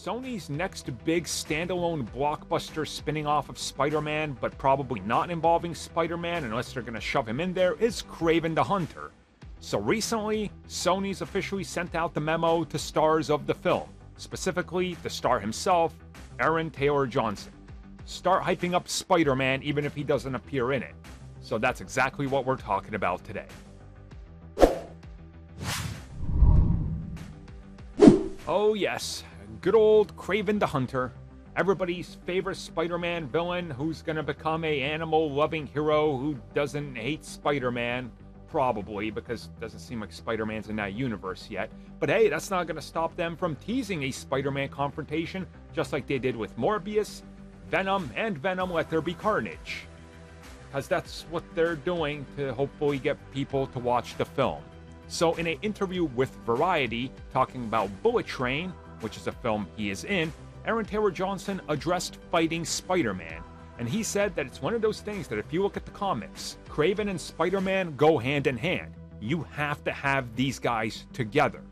Sony's next big standalone blockbuster spinning off of Spider-Man, but probably not involving Spider-Man unless they're going to shove him in there, is Kraven the Hunter. So recently, Sony's officially sent out the memo to stars of the film, specifically the star himself, Aaron Taylor Johnson. Start hyping up Spider-Man even if he doesn't appear in it. So that's exactly what we're talking about today. Oh yes, good old Kraven the Hunter, everybody's favorite Spider-Man villain who's gonna become a animal-loving hero who doesn't hate Spider-Man, probably, because it doesn't seem like Spider-Man's in that universe yet. But hey, that's not gonna stop them from teasing a Spider-Man confrontation, just like they did with Morbius, Venom, and Venom Let There Be Carnage. Because that's what they're doing to hopefully get people to watch the film. So in an interview with Variety, talking about Bullet Train, which is a film he is in, Aaron Taylor Johnson addressed fighting Spider-Man. And he said that it's one of those things that if you look at the comics, Kraven and Spider-Man go hand in hand. You have to have these guys together.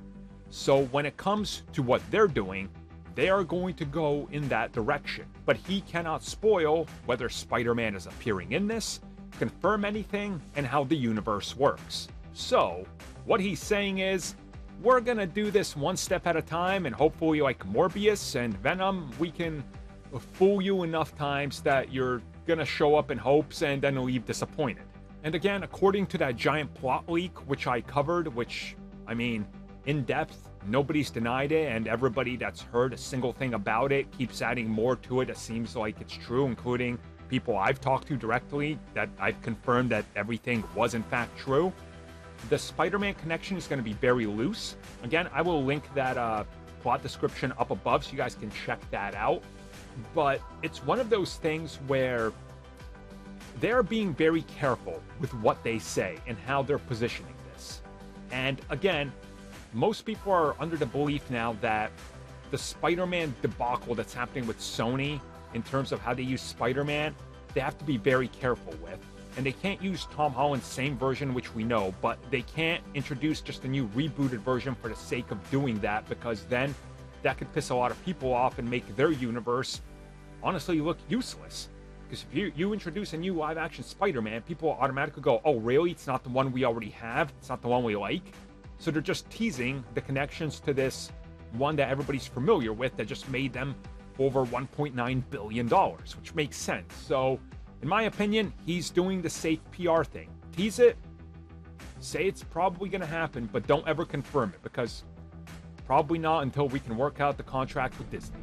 So when it comes to what they're doing, they are going to go in that direction. But he cannot spoil whether Spider-Man is appearing in this, confirm anything, and how the universe works. So what he's saying is, we're gonna do this one step at a time, and hopefully, like Morbius and Venom, we can fool you enough times that you're gonna show up in hopes and then leave disappointed. And again, according to that giant plot leak, which I covered, which, I mean, in depth, nobody's denied it, and everybody that's heard a single thing about it keeps adding more to it. It seems like it's true, including people I've talked to directly that I've confirmed that everything was in fact true. The Spider-Man connection is going to be very loose. Again, I will link that plot description up above so you guys can check that out. But it's one of those things where they're being very careful with what they say and how they're positioning this. And again, most people are under the belief now that the Spider-Man debacle that's happening with Sony in terms of how they use Spider-Man, they have to be very careful with. And they can't use Tom Holland's same version, which we know, but they can't introduce just a new rebooted version for the sake of doing that, because then that could piss a lot of people off and make their universe honestly look useless. Because if you introduce a new live-action Spider-Man, people will automatically go, oh really, it's not the one we already have, it's not the one we like. So they're just teasing the connections to this one that everybody's familiar with that just made them over $1.9 billion, which makes sense. So in my opinion, he's doing the safe PR thing. Tease it, say it's probably going to happen, but don't ever confirm it, because probably not until we can work out the contract with Disney.